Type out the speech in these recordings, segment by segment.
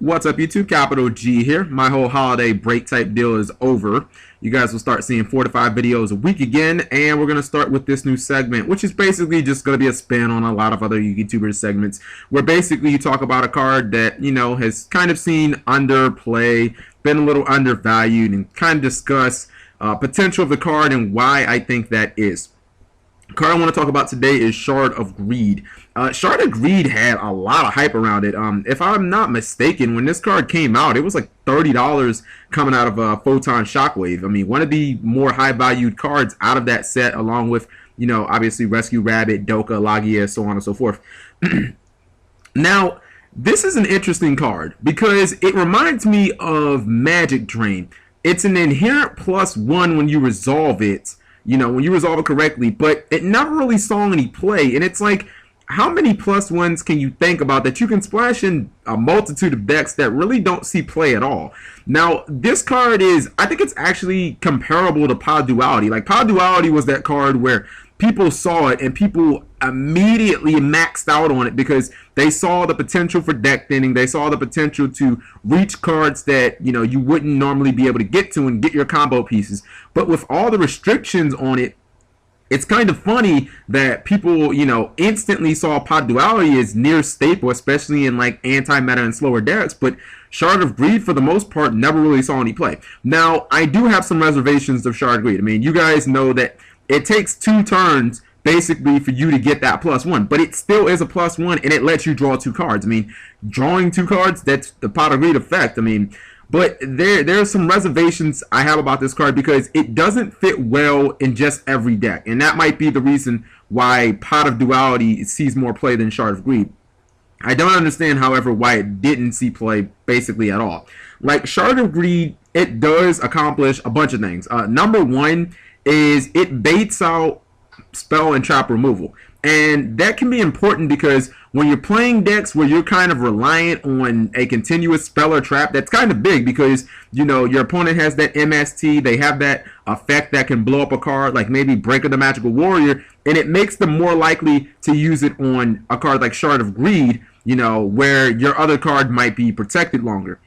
What's up, YouTube? Capital G here. My whole holiday break type deal is over. You guys will start seeing 4 to 5 videos a week again, and we're going to start with this new segment, which is basically just going to be a spin on a lot of other YouTuber segments, where basically you talk about a card that, you know, has kind of seen underplay, been a little undervalued, and kind of discuss potential of the card and why I think that is. The card I want to talk about today is Shard of Greed. Shard of Greed had a lot of hype around it. If I'm not mistaken, when this card came out, it was like $30 coming out of Photon Shockwave. I mean, one of the more high-valued cards out of that set, along with, you know, obviously Rescue Rabbit, Doka, Lagia, so on and so forth. Now, this is an interesting card because it reminds me of Magic Drain. It's an inherent +1 when you resolve it. You know, when you resolve it correctly, but it never really saw any play. And it's like, how many +1s can you think about that you can splash in a multitude of decks that really don't see play at all? Now, this card is, I think it's actually comparable to Pod Duality. Like, Pod Duality was that card where people saw it and people immediately maxed out on it because they saw the potential for deck thinning. They saw the potential to reach cards that, you know, you wouldn't normally be able to get to and get your combo pieces. But with all the restrictions on it, it's kind of funny that people, you know, instantly saw Pod Duality as near staple, especially in like anti-meta and slower decks, but Shard of Greed, for the most part, never really saw any play. Now, I do have some reservations of Shard of Greed. I mean, you guys know that it takes 2 turns basically for you to get that +1, but it still is a +1 and it lets you draw 2 cards. I mean, drawing 2 cards, that's the Pot of Greed effect. I mean, but there are some reservations I have about this card because it doesn't fit well in just every deck, and that might be the reason why Pot of Duality sees more play than Shard of Greed. I don't understand, however, why it didn't see play basically at all. Like, Shard of Greed, it does accomplish a bunch of things. Number one is it baits out spell and trap removal, and that can be important because when you're playing decks where you're kind of reliant on a continuous spell or trap, that's kind of big because, you know, your opponent has that MST, they have that effect that can blow up a card, like maybe Breaker the Magical Warrior, and it makes them more likely to use it on a card like Shard of Greed, you know, where your other card might be protected longer.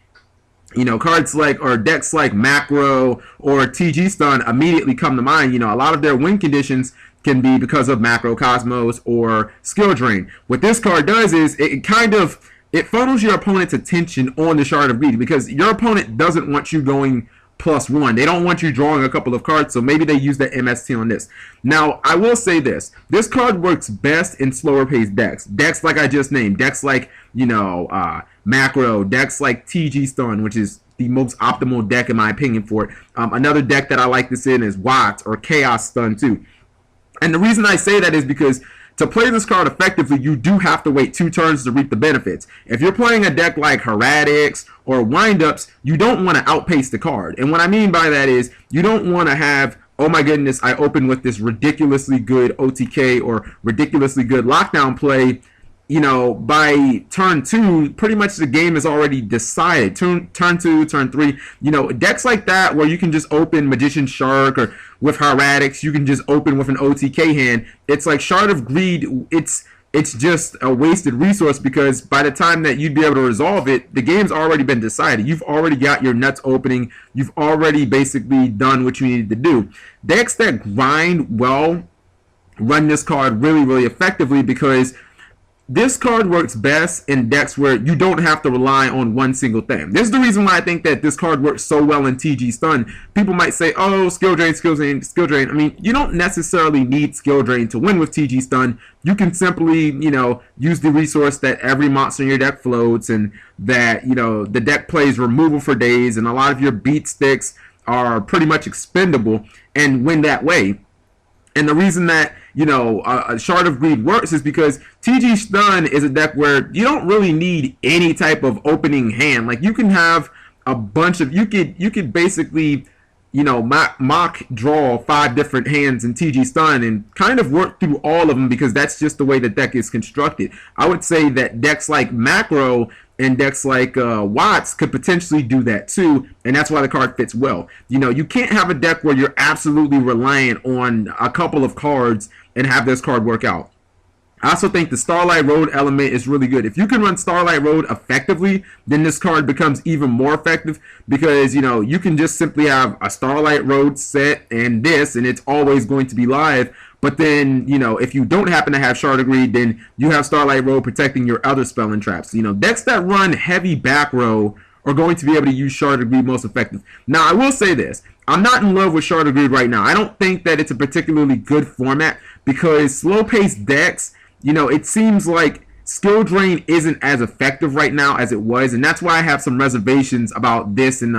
You know, cards like, or decks like Macro or T.G Stun immediately come to mind. You know, a lot of their win conditions can be because of Macro Cosmos or Skill Drain. What this card does is it funnels your opponent's attention on the Shard of Greed because your opponent doesn't want you going +1. They don't want you drawing a couple of cards, so maybe they use that MST on this. Now, I will say this. This card works best in slower paced decks. Decks like I just named. Decks like, you know, Macro. Decks like T.G Stun, which is the most optimal deck in my opinion for it. Another deck that I like this in is Watts or Chaos Stun too. And the reason I say that is because to play this card effectively, you do have to wait 2 turns to reap the benefits. If you're playing a deck like Heretics or Windups, you don't want to outpace the card. And what I mean by that is you don't want to have, oh my goodness, I open with this ridiculously good OTK or ridiculously good lockdown play. You know, by turn 2, pretty much the game is already decided. Turn 2, turn 3, you know, decks like that where you can just open Magician Shark, or with Heretics, you can just open with an OTK hand. It's like Shard of Greed, it's just a wasted resource because by the time that you'd be able to resolve it, the game's already been decided. You've already got your nuts opening. You've already basically done what you needed to do. Decks that grind well run this card really, really effectively because this card works best in decks where you don't have to rely on one single thing. This is the reason why I think that this card works so well in TG Stun. People might say, oh, skill drain, skill drain, skill drain. I mean, you don't necessarily need skill drain to win with TG Stun. You can simply, you know, use the resource that every monster in your deck floats and that, you know, the deck plays removal for days and a lot of your beat sticks are pretty much expendable and win that way. And the reason that, you know, Shard of Greed works is because T.G Stun is a deck where you don't really need any type of opening hand. Like, you can have a bunch of, you could basically, you know, mock draw 5 different hands in T.G Stun and kind of work through all of them because that's just the way the deck is constructed. I would say that decks like Macro and decks like Watts could potentially do that too, and that's why the card fits well. You know, you can't have a deck where you're absolutely reliant on a couple of cards and have this card work out. I also think the Starlight Road element is really good. If you can run Starlight Road effectively, then this card becomes even more effective because, you know, you can just simply have a Starlight Road set and this, and it's always going to be live. But then, you know, if you don't happen to have Shard of Greed, then you have Starlight Road protecting your other spell and traps. You know, decks that run heavy back row are going to be able to use Shard of Greed most effective. Now, I will say this. I'm not in love with Shard of Greed right now. I don't think that it's a particularly good format because slow-paced decks, you know, it seems like skill drain isn't as effective right now as it was, and that's why I have some reservations about this and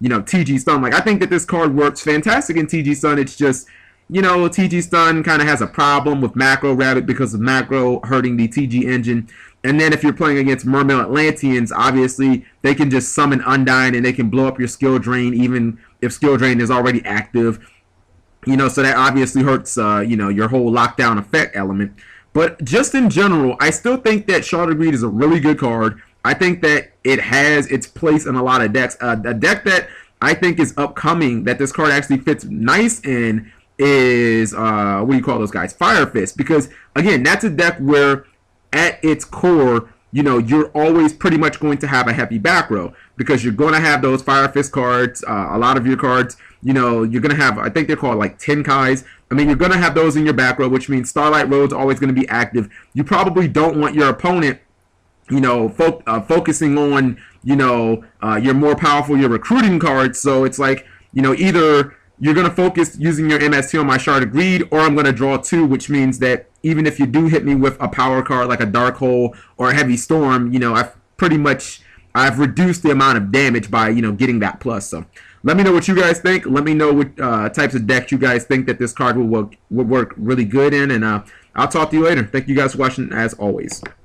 you know, T.G Stun. Like, I think that this card works fantastic in T.G Stun. It's just, you know, T.G Stun kind of has a problem with Macro Rabbit because of Macro hurting the T.G engine. And then if you're playing against Mermail Atlanteans, obviously they can just summon Undyne and they can blow up your skill drain even if skill drain is already active. You know, so that obviously hurts you know, your whole lockdown effect element. But just in general, I still think that Shard of Greed is a really good card. I think that it has its place in a lot of decks. A deck that I think is upcoming that this card actually fits nice in is, what do you call those guys? Fire Fist. Because, again, that's a deck where at its core, you know, you're always pretty much going to have a heavy back row because you're going to have those Fire Fist cards. A lot of your cards, you know, you're going to have, I think they're called like Tenkais. I mean, you're going to have those in your back row, which means Starlight Road's always going to be active. You probably don't want your opponent, you know, focusing on, you know, your more powerful, your recruiting cards. So it's like, you know, either you're going to focus using your MST on my Shard of Greed, or I'm going to draw 2, which means that even if you do hit me with a power card like a Dark Hole or a Heavy Storm, you know, I've reduced the amount of damage by, you know, getting that plus. So let me know what you guys think. Let me know what types of decks you guys think that this card will work really good in, and I'll talk to you later. Thank you guys for watching as always.